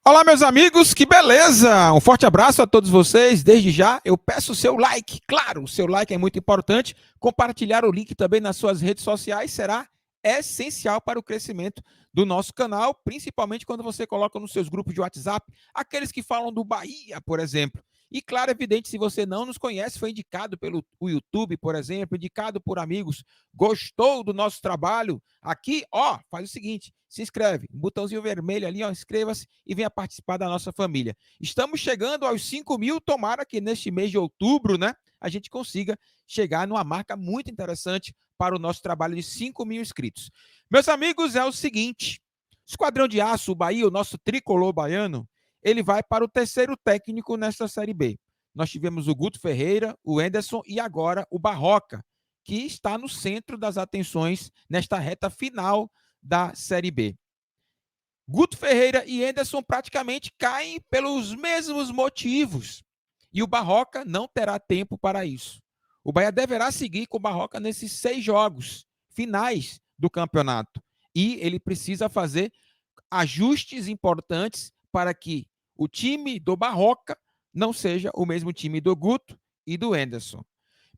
Olá, meus amigos, que beleza! Um forte abraço a todos vocês. Desde já, eu peço o seu like. Claro, o seu like é muito importante. Compartilhar o link também nas suas redes sociais será essencial para o crescimento do nosso canal, principalmente quando você coloca nos seus grupos de WhatsApp, aqueles que falam do Bahia, por exemplo. E claro, é evidente, se você não nos conhece, foi indicado pelo o YouTube, por exemplo, indicado por amigos, gostou do nosso trabalho, aqui, ó, faz o seguinte, se inscreve, um botãozinho vermelho ali, ó, inscreva-se e venha participar da nossa família. Estamos chegando aos 5.000, tomara que neste mês de outubro, né, a gente consiga chegar numa marca muito interessante para o nosso trabalho de 5.000 inscritos. Meus amigos, é o seguinte, Esquadrão de Aço, o Bahia, o nosso tricolor baiano, ele vai para o terceiro técnico nesta Série B. Nós tivemos o Guto Ferreira, o Enderson e agora o Barroca, que está no centro das atenções nesta reta final da Série B. Guto Ferreira e Enderson praticamente caem pelos mesmos motivos. E o Barroca não terá tempo para isso. O Bahia deverá seguir com o Barroca nesses 6 jogos finais do campeonato. E ele precisa fazer ajustes importantes para que o time do Barroca não seja o mesmo time do Guto e do Enderson.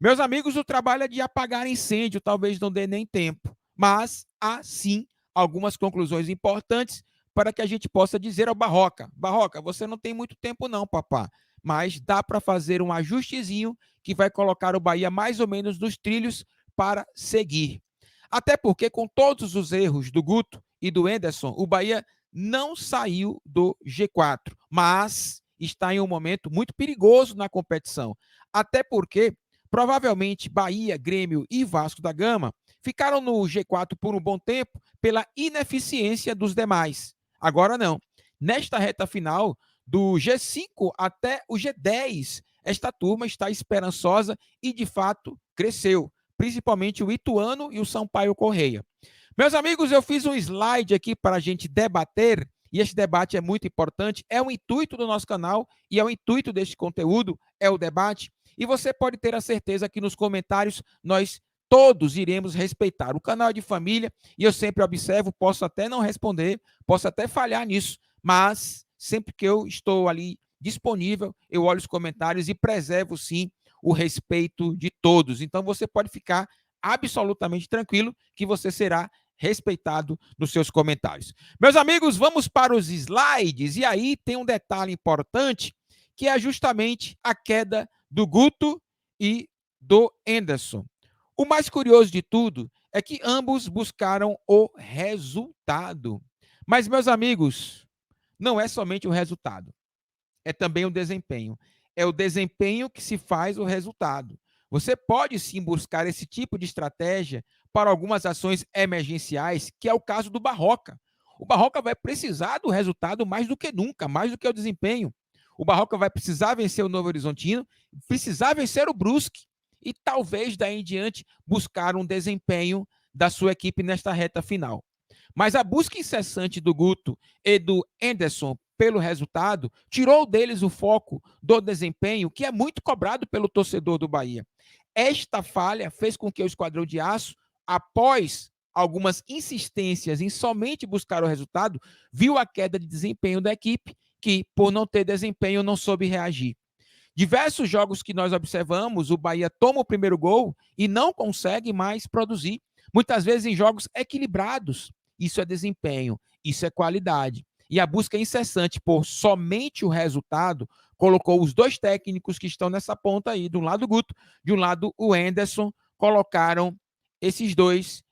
Meus amigos, o trabalho é de apagar incêndio, talvez não dê nem tempo, mas há sim algumas conclusões importantes para que a gente possa dizer ao Barroca: Barroca, você não tem muito tempo não, papá, mas dá para fazer um ajustezinho que vai colocar o Bahia mais ou menos nos trilhos para seguir. Até porque, com todos os erros do Guto e do Enderson, o Bahia não saiu do G4, mas está em um momento muito perigoso na competição. Até porque, provavelmente, Bahia, Grêmio e Vasco da Gama ficaram no G4 por um bom tempo pela ineficiência dos demais. Agora não. Nesta reta final, do G5 até o G10, esta turma está esperançosa e, de fato, cresceu. Principalmente o Ituano e o Sampaio Correia. Meus amigos, eu fiz um slide aqui para a gente debater, e este debate é muito importante, é o intuito do nosso canal e é o intuito deste conteúdo, é o debate, e você pode ter a certeza que nos comentários nós todos iremos respeitar. O canal é de família e eu sempre observo, posso até não responder, posso até falhar nisso, mas sempre que eu estou ali disponível, eu olho os comentários e preservo sim o respeito de todos. Então você pode ficar absolutamente tranquilo que você será respeitado nos seus comentários. Meus amigos, vamos para os slides e aí tem um detalhe importante que é justamente a queda do Guto e do Enderson. O mais curioso de tudo é que ambos buscaram o resultado. Mas, meus amigos, não é somente o resultado, é também o desempenho. É o desempenho que se faz o resultado. Você pode sim buscar esse tipo de estratégia para algumas ações emergenciais, que é o caso do Barroca. O Barroca vai precisar do resultado mais do que nunca, mais do que o desempenho. O Barroca vai precisar vencer o Novo Horizontino, precisar vencer o Brusque e talvez daí em diante buscar um desempenho da sua equipe nesta reta final. Mas a busca incessante do Guto e do Enderson pelo resultado tirou deles o foco do desempenho, que é muito cobrado pelo torcedor do Bahia. Esta falha fez com que o Esquadrão de Aço, após algumas insistências em somente buscar o resultado, viu a queda de desempenho da equipe, que, por não ter desempenho, não soube reagir. Diversos jogos que nós observamos, o Bahia toma o primeiro gol e não consegue mais produzir. Muitas vezes em jogos equilibrados. Isso é desempenho, isso é qualidade. E a busca incessante por somente o resultado colocou os dois técnicos que estão nessa ponta aí, de um lado o Guto, de um lado o Enderson, colocaram esses dois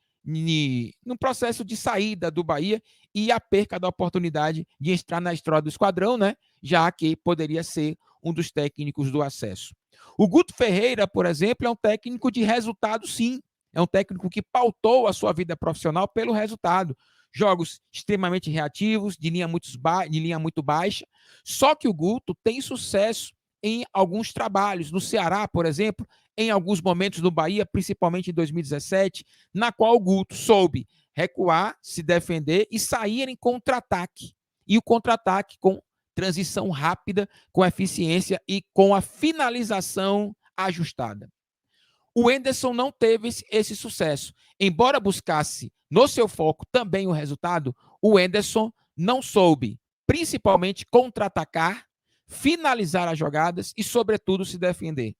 no processo de saída do Bahia e a perca da oportunidade de entrar na história do esquadrão, né? Já que poderia ser um dos técnicos do acesso. O Guto Ferreira, por exemplo, é um técnico de resultado, sim. É um técnico que pautou a sua vida profissional pelo resultado. Jogos extremamente reativos, de linha muito baixa. Só que o Guto tem sucesso em alguns trabalhos. No Ceará, por exemplo, em alguns momentos no Bahia, principalmente em 2017, na qual o Guto soube recuar, se defender e sair em contra-ataque. E o contra-ataque com transição rápida, com eficiência e com a finalização ajustada. O Enderson não teve esse sucesso. Embora buscasse no seu foco também o resultado, o Enderson não soube principalmente contra-atacar, finalizar as jogadas e, sobretudo, se defender.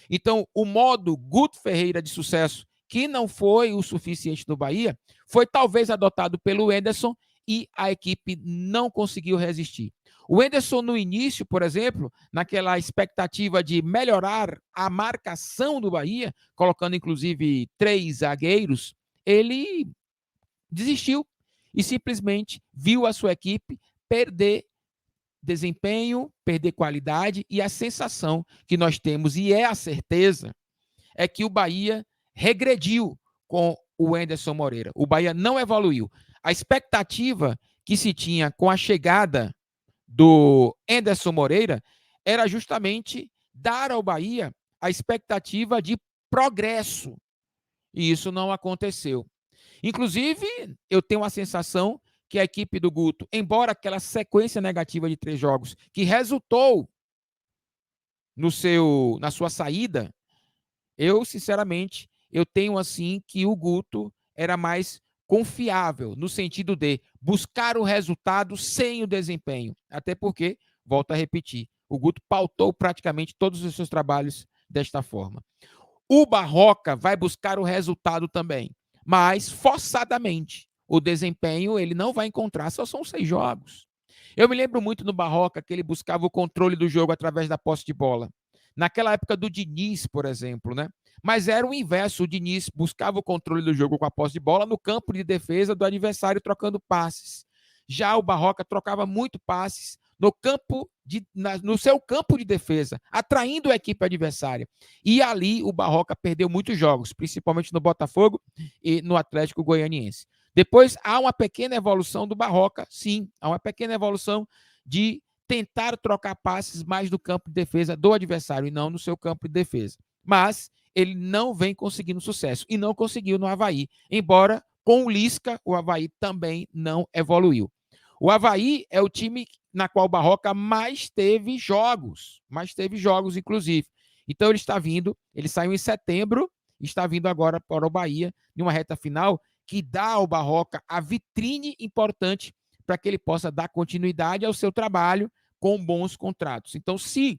Então, o modo Guto Ferreira de sucesso, que não foi o suficiente no Bahia, foi talvez adotado pelo Henderson e a equipe não conseguiu resistir. O Henderson, no início, por exemplo, naquela expectativa de melhorar a marcação do Bahia, colocando inclusive 3 zagueiros, ele desistiu e simplesmente viu a sua equipe perder desempenho, perder qualidade, e a sensação que nós temos, e é a certeza, é que o Bahia regrediu com o Anderson Moreira. O Bahia não evoluiu. A expectativa que se tinha com a chegada do Anderson Moreira era justamente dar ao Bahia a expectativa de progresso. E isso não aconteceu. Inclusive, eu tenho a sensação que a equipe do Guto, embora aquela sequência negativa de 3 jogos, que resultou na sua saída, eu, sinceramente, eu tenho assim que o Guto era mais confiável, no sentido de buscar o resultado sem o desempenho. Até porque, volto a repetir, o Guto pautou praticamente todos os seus trabalhos desta forma. O Barroca vai buscar o resultado também, mas forçadamente. O desempenho ele não vai encontrar, só são 6 jogos. Eu me lembro muito no Barroca que ele buscava o controle do jogo através da posse de bola. Naquela época do Diniz, por exemplo, né? Mas era o inverso, o Diniz buscava o controle do jogo com a posse de bola no campo de defesa do adversário trocando passes. Já o Barroca trocava muito passes no seu campo de defesa, atraindo a equipe adversária. E ali o Barroca perdeu muitos jogos, principalmente no Botafogo e no Atlético Goianiense. Depois há uma pequena evolução do Barroca, sim, há uma pequena evolução de tentar trocar passes mais do campo de defesa do adversário e não no seu campo de defesa. Mas ele não vem conseguindo sucesso e não conseguiu no Avaí, embora com o Lisca o Avaí também não evoluiu. O Avaí é o time na qual o Barroca mais teve jogos, inclusive. Então ele está vindo, ele saiu em setembro, está vindo agora para o Bahia, em uma reta final que dá ao Barroca a vitrine importante para que ele possa dar continuidade ao seu trabalho com bons contratos. Então, se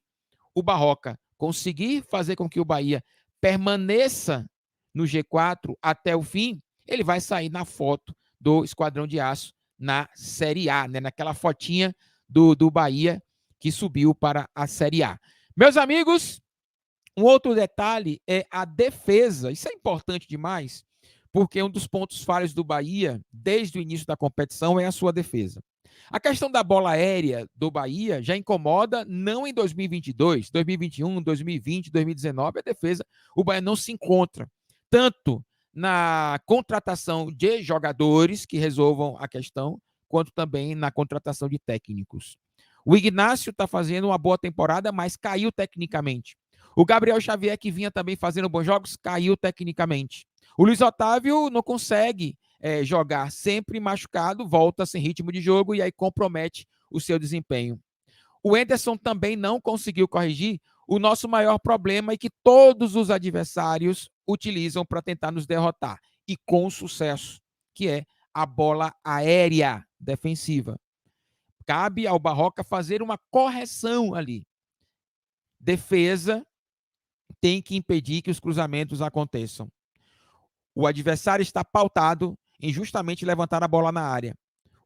o Barroca conseguir fazer com que o Bahia permaneça no G4 até o fim, ele vai sair na foto do Esquadrão de Aço na Série A, né? Naquela fotinha do Bahia que subiu para a Série A. Meus amigos, um outro detalhe é a defesa. Isso é importante demais, porque um dos pontos falhos do Bahia, desde o início da competição, é a sua defesa. A questão da bola aérea do Bahia já incomoda, não em 2022, 2021, 2020, 2019, a defesa, o Bahia não se encontra, tanto na contratação de jogadores que resolvam a questão, quanto também na contratação de técnicos. O Ignácio está fazendo uma boa temporada, mas caiu tecnicamente. O Gabriel Xavier, que vinha também fazendo bons jogos, caiu tecnicamente. O Luiz Otávio não consegue jogar, sempre machucado, volta sem ritmo de jogo e aí compromete o seu desempenho. O Henderson também não conseguiu corrigir o nosso maior problema e que todos os adversários utilizam para tentar nos derrotar, e com sucesso, que é a bola aérea defensiva. Cabe ao Barroca fazer uma correção ali. Defesa tem que impedir que os cruzamentos aconteçam. O adversário está pautado em justamente levantar a bola na área.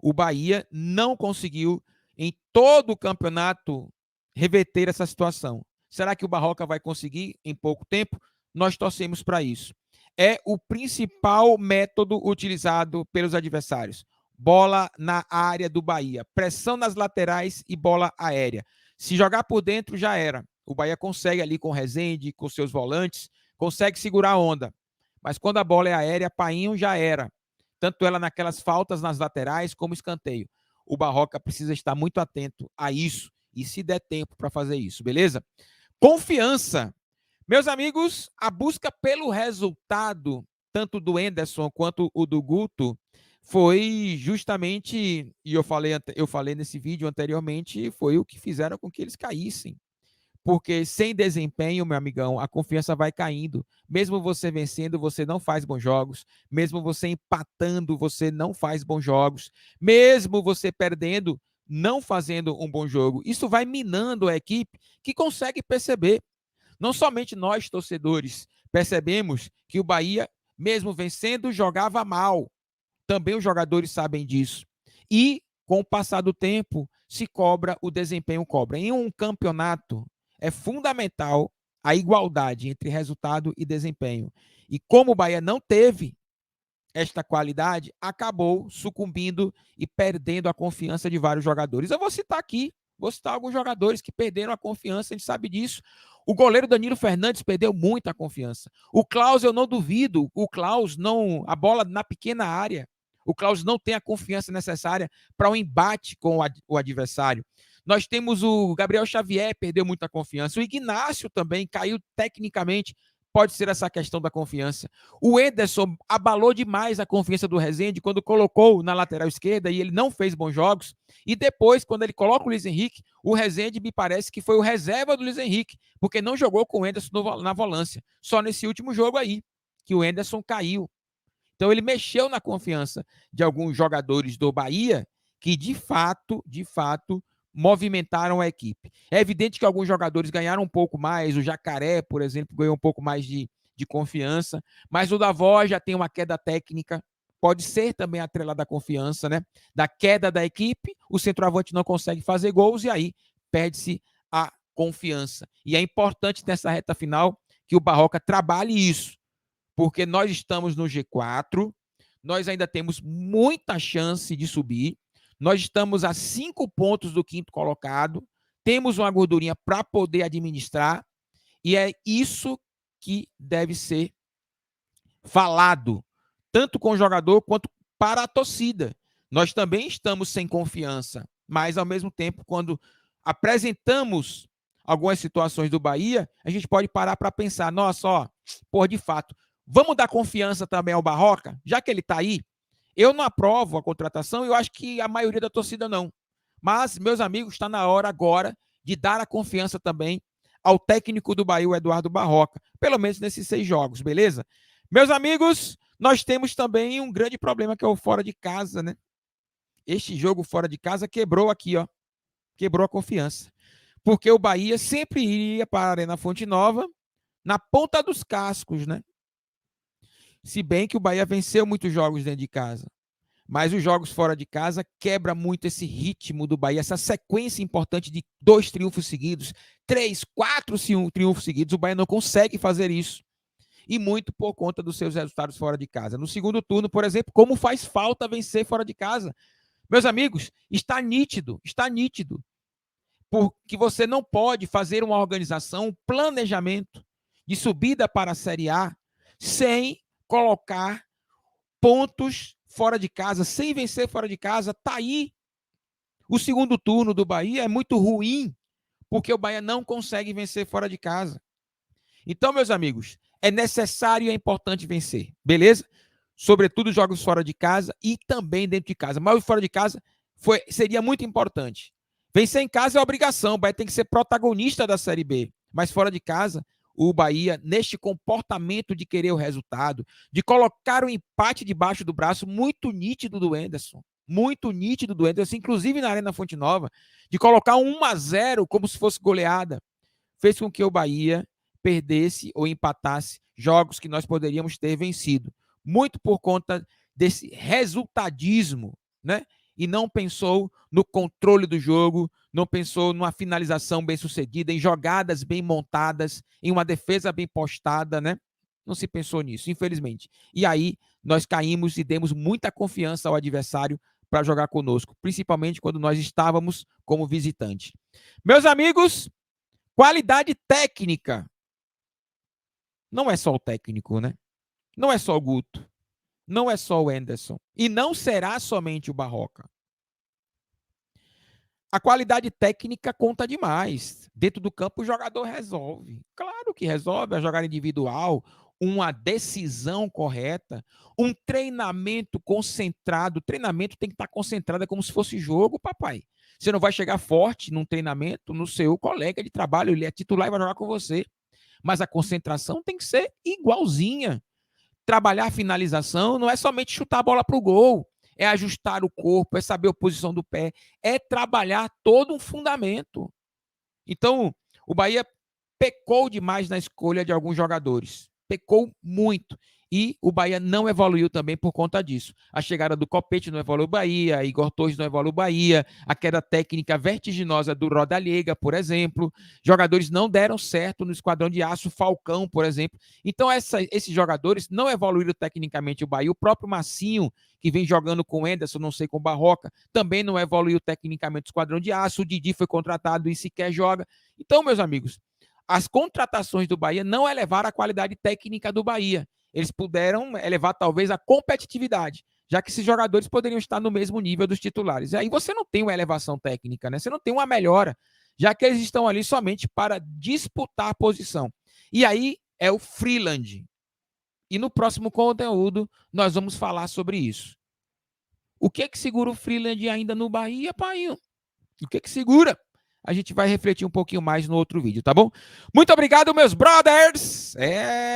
O Bahia não conseguiu, em todo o campeonato, reverter essa situação. Será que o Barroca vai conseguir em pouco tempo? Nós torcemos para isso. É o principal método utilizado pelos adversários. Bola na área do Bahia. Pressão nas laterais e bola aérea. Se jogar por dentro, já era. O Bahia consegue ali com o Rezende, com seus volantes, consegue segurar a onda. Mas quando a bola é aérea, painho já era. Tanto ela naquelas faltas nas laterais como escanteio. O Barroca precisa estar muito atento a isso e se der tempo para fazer isso, beleza? Confiança. Meus amigos, a busca pelo resultado, tanto do Henderson quanto o do Guto, foi justamente, e eu falei nesse vídeo anteriormente, foi o que fizeram com que eles caíssem. Porque sem desempenho, meu amigão, a confiança vai caindo. Mesmo você vencendo, você não faz bons jogos. Mesmo você empatando, você não faz bons jogos. Mesmo você perdendo, não fazendo um bom jogo. Isso vai minando a equipe que consegue perceber. Não somente nós, torcedores, percebemos que o Bahia, mesmo vencendo, jogava mal. Também os jogadores sabem disso. E, com o passar do tempo, se cobra, o desempenho cobra. Em um campeonato, é fundamental a igualdade entre resultado e desempenho. E como o Bahia não teve esta qualidade, acabou sucumbindo e perdendo a confiança de vários jogadores. Eu vou citar alguns jogadores que perderam a confiança, a gente sabe disso. O goleiro Danilo Fernandes perdeu muita confiança. O Klaus, eu não duvido, o Klaus não, a bola na pequena área, o Klaus não tem a confiança necessária para um embate com o adversário. Nós temos o Gabriel Xavier, perdeu muita confiança. O Ignácio também caiu tecnicamente, pode ser essa questão da confiança. O Enderson abalou demais a confiança do Rezende quando colocou na lateral esquerda e ele não fez bons jogos. E depois, quando ele coloca o Luiz Henrique, o Rezende me parece que foi o reserva do Luiz Henrique, porque não jogou com o Enderson na volância. Só nesse último jogo aí, que o Enderson caiu. Então ele mexeu na confiança de alguns jogadores do Bahia que, de fato, movimentaram a equipe. É evidente que alguns jogadores ganharam um pouco mais, o Jacaré, por exemplo, ganhou um pouco mais de confiança, mas o Davó já tem uma queda técnica, pode ser também atrelada à confiança, né? Da queda da equipe, o centroavante não consegue fazer gols e aí perde-se a confiança. E é importante nessa reta final que o Barroca trabalhe isso, porque nós estamos no G4, nós ainda temos muita chance de subir, nós estamos a 5 pontos do quinto colocado, temos uma gordurinha para poder administrar, e é isso que deve ser falado, tanto com o jogador quanto para a torcida. Nós também estamos sem confiança, mas ao mesmo tempo, quando apresentamos algumas situações do Bahia, a gente pode parar para pensar, nossa, ó, por de fato, vamos dar confiança também ao Barroca, já que ele está aí. Eu não aprovo a contratação, eu acho que a maioria da torcida não. Mas, meus amigos, está na hora agora de dar a confiança também ao técnico do Bahia, o Eduardo Barroca, pelo menos nesses 6 jogos, beleza? Meus amigos, nós temos também um grande problema que é o fora de casa, né? Este jogo fora de casa quebrou aqui, ó. Quebrou a confiança. Porque o Bahia sempre iria para a Arena Fonte Nova na ponta dos cascos, né? Se bem que o Bahia venceu muitos jogos dentro de casa. Mas os jogos fora de casa quebra muito esse ritmo do Bahia, essa sequência importante de 2 triunfos seguidos, 3, 4 triunfos seguidos. O Bahia não consegue fazer isso. E muito por conta dos seus resultados fora de casa. No segundo turno, por exemplo, como faz falta vencer fora de casa. Meus amigos, está nítido, porque você não pode fazer uma organização, um planejamento de subida para a Série A sem colocar pontos fora de casa, sem vencer fora de casa. Tá aí. O segundo turno do Bahia é muito ruim, porque o Bahia não consegue vencer fora de casa. Então, meus amigos, é necessário e é importante vencer, beleza? Sobretudo jogos fora de casa e também dentro de casa. Mas fora de casa seria muito importante. Vencer em casa é obrigação, o Bahia tem que ser protagonista da Série B. Mas fora de casa, o Bahia, neste comportamento de querer o resultado, de colocar o empate debaixo do braço, muito nítido do Enderson, inclusive na Arena Fonte Nova, de colocar um 1-0 como se fosse goleada, fez com que o Bahia perdesse ou empatasse jogos que nós poderíamos ter vencido, muito por conta desse resultadismo, né? E não pensou no controle do jogo, não pensou numa finalização bem sucedida, em jogadas bem montadas, em uma defesa bem postada, né? Não se pensou nisso, infelizmente. E aí nós caímos e demos muita confiança ao adversário para jogar conosco, principalmente quando nós estávamos como visitante. Meus amigos, qualidade técnica. Não é só o técnico, né? Não é só o Guto. Não é só o Enderson. E não será somente o Barroca. A qualidade técnica conta demais. Dentro do campo, o jogador resolve. Claro que resolve. A jogada individual, uma decisão correta, um treinamento concentrado. O treinamento tem que estar concentrado, é como se fosse jogo, papai. Você não vai chegar forte num treinamento no seu colega de trabalho, ele é titular e vai jogar com você. Mas a concentração tem que ser igualzinha. Trabalhar a finalização não é somente chutar a bola para o gol, é ajustar o corpo, é saber a posição do pé, é trabalhar todo um fundamento. Então, o Bahia pecou demais na escolha de alguns jogadores. Pecou muito. E o Bahia não evoluiu também por conta disso. A chegada do Copete não evoluiu o Bahia, Igor Torres não evoluiu o Bahia, a queda técnica vertiginosa do Rodallega, por exemplo. Jogadores não deram certo no Esquadrão de Aço, Falcão, por exemplo. Então, esses jogadores não evoluíram tecnicamente o Bahia. O próprio Massinho, que vem jogando com o Enderson, não sei com o Barroca, também não evoluiu tecnicamente o Esquadrão de Aço. O Didi foi contratado e sequer joga. Então, meus amigos, as contratações do Bahia não elevaram a qualidade técnica do Bahia. Eles puderam elevar talvez a competitividade, já que esses jogadores poderiam estar no mesmo nível dos titulares. E aí você não tem uma elevação técnica, né? Você não tem uma melhora, já que eles estão ali somente para disputar a posição. E aí é o Freeland. E no próximo conteúdo nós vamos falar sobre isso. O que segura o Freeland ainda no Bahia, pai? O que segura? A gente vai refletir um pouquinho mais no outro vídeo, tá bom? Muito obrigado, meus brothers!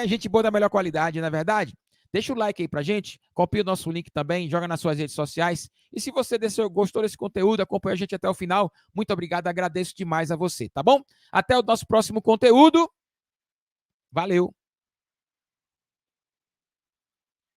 Gente boa da melhor qualidade, não é verdade? Deixa o like aí pra gente, copia o nosso link também, joga nas suas redes sociais. E se você gostou desse conteúdo, acompanha a gente até o final, muito obrigado, agradeço demais a você, tá bom? Até o nosso próximo conteúdo. Valeu!